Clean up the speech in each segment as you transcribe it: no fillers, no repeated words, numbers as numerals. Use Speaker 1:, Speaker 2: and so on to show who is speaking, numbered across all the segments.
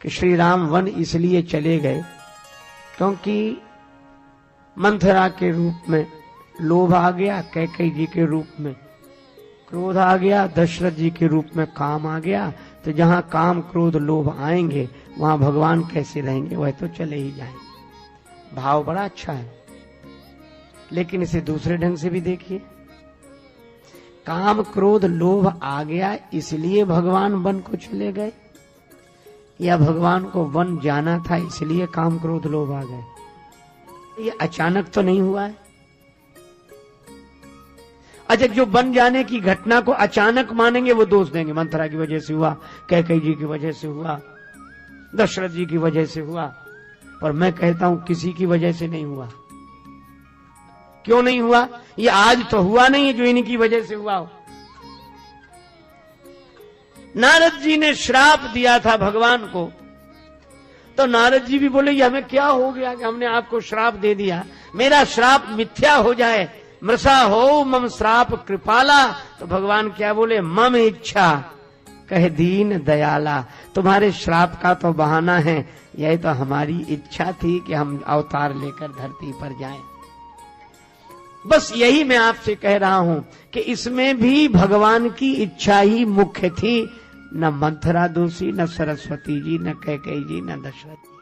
Speaker 1: कि श्री राम वन इसलिए चले गए क्योंकि मंथरा के रूप में लोभ आ गया, कैकेयी जी के रूप में क्रोध आ गया, दशरथ जी के रूप में काम आ गया। तो जहां काम क्रोध लोभ आएंगे वहां भगवान कैसे रहेंगे, वह तो चले ही जाएंगे। भाव बड़ा अच्छा है, लेकिन इसे दूसरे ढंग से भी देखिए। काम क्रोध लोभ आ गया इसलिए भगवान वन को चले गए, या भगवान को वन जाना था इसलिए काम क्रोध लोभ आ गए? ये अचानक तो नहीं हुआ है। अच्छा, जो बन जाने की घटना को अचानक मानेंगे वो दोष देंगे, मंथरा की वजह से हुआ, कैकेयी जी की वजह से हुआ, दशरथ जी की वजह से हुआ। पर मैं कहता हूं किसी की वजह से नहीं हुआ। क्यों नहीं हुआ? ये आज तो हुआ नहीं है जो इनकी वजह से हुआ हो। नारद जी ने श्राप दिया था भगवान को, तो नारद जी भी बोले हमें क्या हो गया कि हमने आपको श्राप दे दिया, मेरा श्राप मिथ्या हो जाए, मृषा हो मम श्राप कृपाला। तो भगवान क्या बोले, मम इच्छा कह दीन दयाला। तुम्हारे श्राप का तो बहाना है, यही तो हमारी इच्छा थी कि हम अवतार लेकर धरती पर जाएं। बस यही मैं आपसे कह रहा हूं कि इसमें भी भगवान की इच्छा ही मुख्य थी। न मंथरा दोषी, न सरस्वती जी, न कैकेयी जी, न दशरथ जी।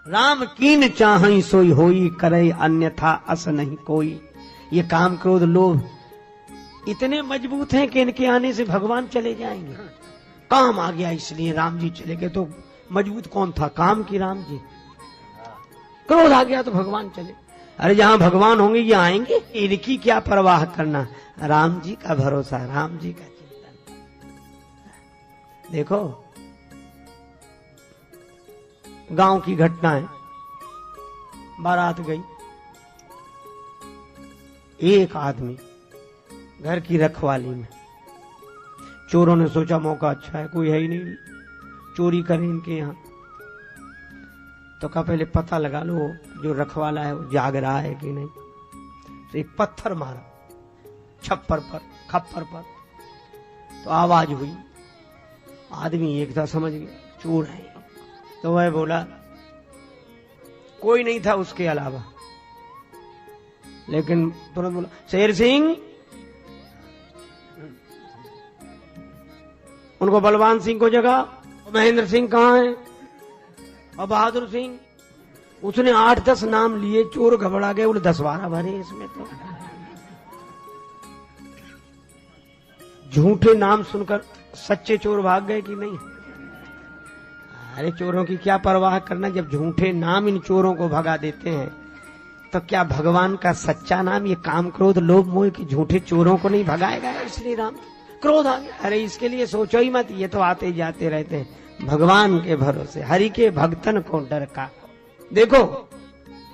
Speaker 1: राम कीन चाहई सोई होई, करे अन्यथा अस नहीं कोई। ये काम क्रोध लोभ इतने मजबूत हैं कि इनके आने से भगवान चले जाएंगे। काम आ गया इसलिए राम जी चले गए, तो मजबूत कौन था, काम की राम जी? क्रोध आ गया तो भगवान चले। अरे जहां भगवान होंगे ये आएंगे, इनकी क्या परवाह करना, राम जी का भरोसा, राम जी का चिंतन। देखो गांव की घटना है, बारात गई, एक आदमी घर की रखवाली में, चोरों ने सोचा मौका अच्छा है, कोई है ही नहीं, चोरी करें इनके यहाँ। तो कहा पहले पता लगा लो जो रखवाला है वो जाग रहा है कि नहीं। तो एक पत्थर मारा छप्पर पर, खप्पर पर, तो आवाज हुई, आदमी एक था समझ गया चोर है। तो वह बोला, कोई नहीं था उसके अलावा, लेकिन तुरंत बोला शेर सिंह। उनको बलवान सिंह को जगा, महेंद्र सिंह कहाँ है, और बहादुर सिंह। उसने 8-10 नाम लिए, चोर घबरा गए, बोले 10-12 भरे इसमें तो। झूठे नाम सुनकर सच्चे चोर भाग गए कि नहीं? अरे चोरों की क्या परवाह करना, जब झूठे नाम इन चोरों को भगा देते हैं तो क्या भगवान का सच्चा नाम ये काम क्रोध लोभ मोह की झूठे चोरों को नहीं भगाएगा? श्री राम क्रोध आ गया, अरे इसके लिए सोचो ही मत, ये तो आते जाते रहते हैं। भगवान के भरोसे, हरि के भक्तन को डर का। देखो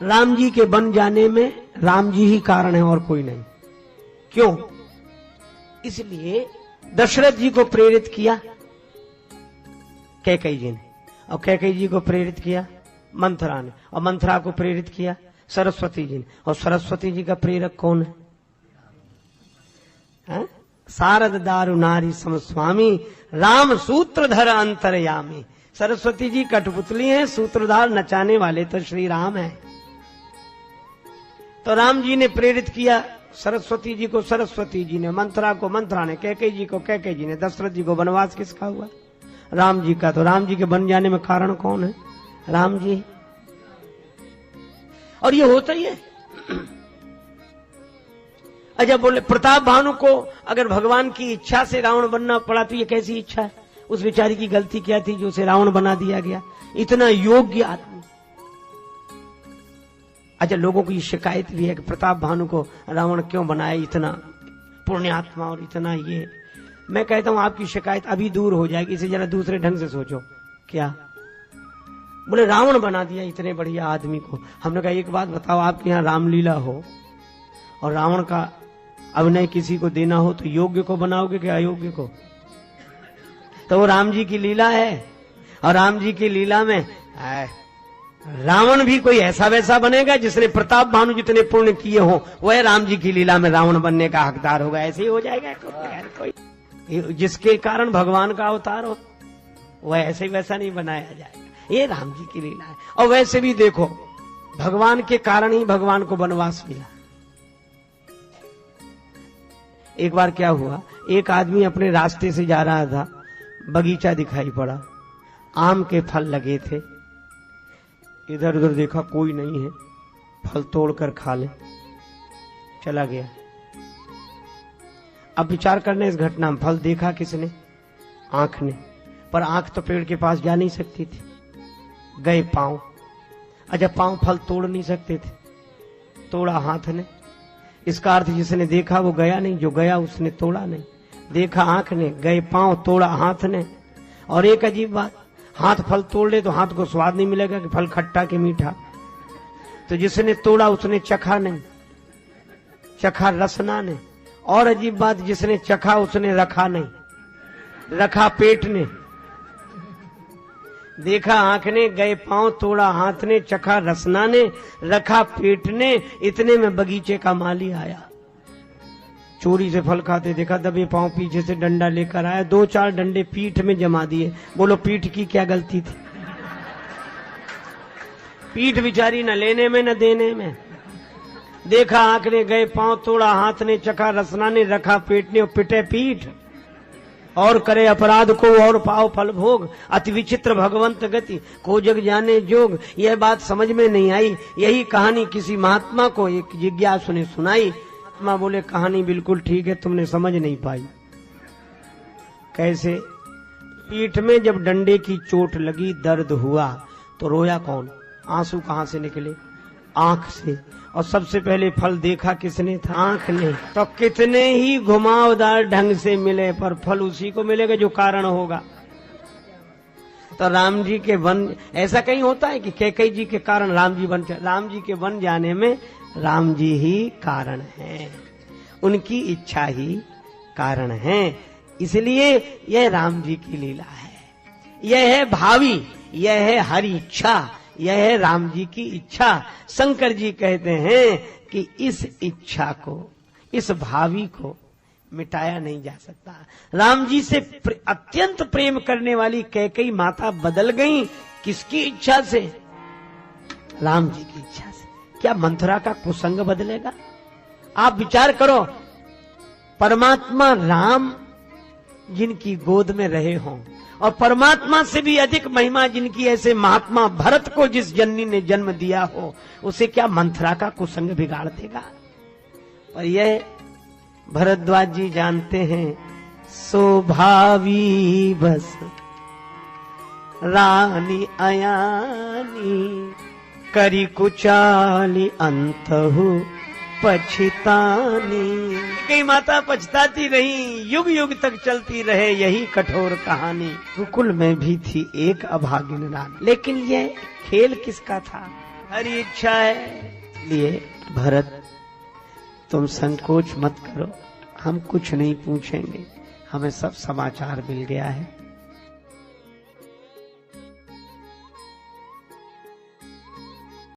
Speaker 1: राम जी के बन जाने में राम जी ही कारण है और कोई नहीं। क्यों? इसलिए दशरथ जी को प्रेरित किया कैकेयी जी ने, और कैकेयी जी को प्रेरित किया मंथरा ने, और मंथरा को प्रेरित किया सरस्वती जी ने। और सरस्वती जी का प्रेरक कौन है? शारद दारु नारी सम स्वामी, राम सूत्रधर अंतर्यामी। सरस्वती जी कठपुतली हैं, सूत्रधार नचाने वाले तो श्री राम हैं। तो राम जी ने प्रेरित किया सरस्वती जी को, सरस्वती जी ने, मंथरा को मंथरा ने, कैकेयी जी को कैकेयी जी ने। दशरथ जी को वनवास किसका हुआ? राम जी का। तो राम जी के बन जाने में कारण कौन है? राम जी। और ये होता ही है। अच्छा बोले प्रताप भानु को अगर भगवान की इच्छा से रावण बनना पड़ा तो ये कैसी इच्छा है? उस बेचारी की गलती क्या थी जो उसे रावण बना दिया गया? इतना योग्य आदमी। अच्छा लोगों की शिकायत भी है कि प्रताप भानु को रावण क्यों बनाया, इतना पुण्यात्मा और इतना ये। मैं कहता हूं आपकी शिकायत अभी दूर हो जाएगी, इसे जरा दूसरे ढंग से सोचो। क्या बोले रावण बना दिया इतने बढ़िया आदमी को। हमने कहा एक बात बताओ, आपके यहाँ रामलीला हो और रावण का अभिनय किसी को देना हो तो योग्य को बनाओगे कि अयोग्य को? तो वो राम जी की लीला है, और राम जी की लीला में रावण भी कोई ऐसा वैसा बनेगा जिसने प्रताप भानु जितने पुण्य किए हो वह राम जी की लीला में रावण बनने का हकदार होगा। ऐसे ही हो जाएगा कोई जिसके कारण भगवान का अवतार हो। वह ऐसे वैसा नहीं बनाया जाएगा। ये राम जी की लीला है। और वैसे भी देखो, भगवान के कारण ही भगवान को वनवास मिला। एक बार क्या हुआ, एक आदमी अपने रास्ते से जा रहा था, बगीचा दिखाई पड़ा, आम के फल लगे थे। इधर उधर देखा, कोई नहीं है, फल तोड़कर खा ले, चला गया। अब विचार करने इस घटना में, फल देखा किसने? आंख ने, पर आंख तो पेड़ के पास जा नहीं सकती थी, गए पांव। अच्छा, पांव फल तोड़ नहीं सकते थे, तोड़ा हाथ ने। इसका अर्थ जिसने देखा वो गया नहीं, जो गया उसने तोड़ा नहीं। देखा आंख ने, गए पांव, तोड़ा हाथ ने। और एक अजीब बात, हाथ फल तोड़ ले तो हाथ को स्वाद नहीं मिलेगा कि फल खट्टा के मीठा। तो जिसने तोड़ा उसने चखा नहीं, चखा रसना ने। और अजीब बात, जिसने चखा उसने रखा नहीं, रखा पेट ने। देखा आंख ने, गए पांव, तोड़ा हाथ ने, चखा रसना ने, रखा पेट ने। इतने में बगीचे का माली आया, चोरी से फल खाते देखा, दबे पांव पीछे से डंडा लेकर आया, 2-4 डंडे पीठ में जमा दिए। बोलो पीठ की क्या गलती थी? पीठ बिचारी न लेने में न देने में। देखा आंख ने, गए पांव, तोड़ा हाथ ने, चखा रसना ने, रखा पेट ने, पिटे पीठ। और करे अपराध को और पाओ फल भोग, अति विचित्र भगवंत गति, को जग जाने जोग। यह बात समझ में नहीं आई। यही कहानी किसी महात्मा को एक जिज्ञासु ने सुनाई। महात्मा बोले, कहानी बिल्कुल ठीक है, तुमने समझ नहीं पाई। कैसे? पीठ में जब डंडे की चोट लगी, दर्द हुआ, तो रोया कौन? आंसू कहां से निकले? आंख से। और सबसे पहले फल देखा किसने था? आंख ने। तो कितने ही घुमावदार ढंग से मिले, पर फल उसी को मिलेगा जो कारण होगा। तो राम जी के वन, ऐसा कहीं होता है कि कैकेयी जी के कारण राम जी बन, राम जी के वन जाने में राम जी ही कारण हैं, उनकी इच्छा ही कारण है। इसलिए यह राम जी की लीला है, यह है भावी, यह है हरि इच्छा, यह है राम जी की इच्छा। शंकर जी कहते हैं कि इस इच्छा को, इस भावी को मिटाया नहीं जा सकता। राम जी से अत्यंत प्रेम करने वाली कैकेयी माता बदल गई, किसकी इच्छा से? राम जी की इच्छा से। क्या मंथरा का कुसंग बदलेगा? आप विचार करो, परमात्मा राम जिनकी गोद में रहे हों, और परमात्मा से भी अधिक महिमा जिनकी ऐसे महात्मा भरत को जिस जननी ने जन्म दिया हो, उसे क्या मंथरा का कुसंग बिगाड़ देगा? पर यह भरद्वाज जी जानते हैं, स्वभावी बस रानी अयानी, करी कुचाली अंतहु पछतानी। कई माता पछताती रही, युग युग तक चलती रहे यही कठोर कहानी। गोकुल में भी थी एक अभागिन रानी, लेकिन ये खेल किसका था? हरी इच्छा है। लिए भरत, तुम संकोच मत करो, हम कुछ नहीं पूछेंगे, हमें सब समाचार मिल गया है।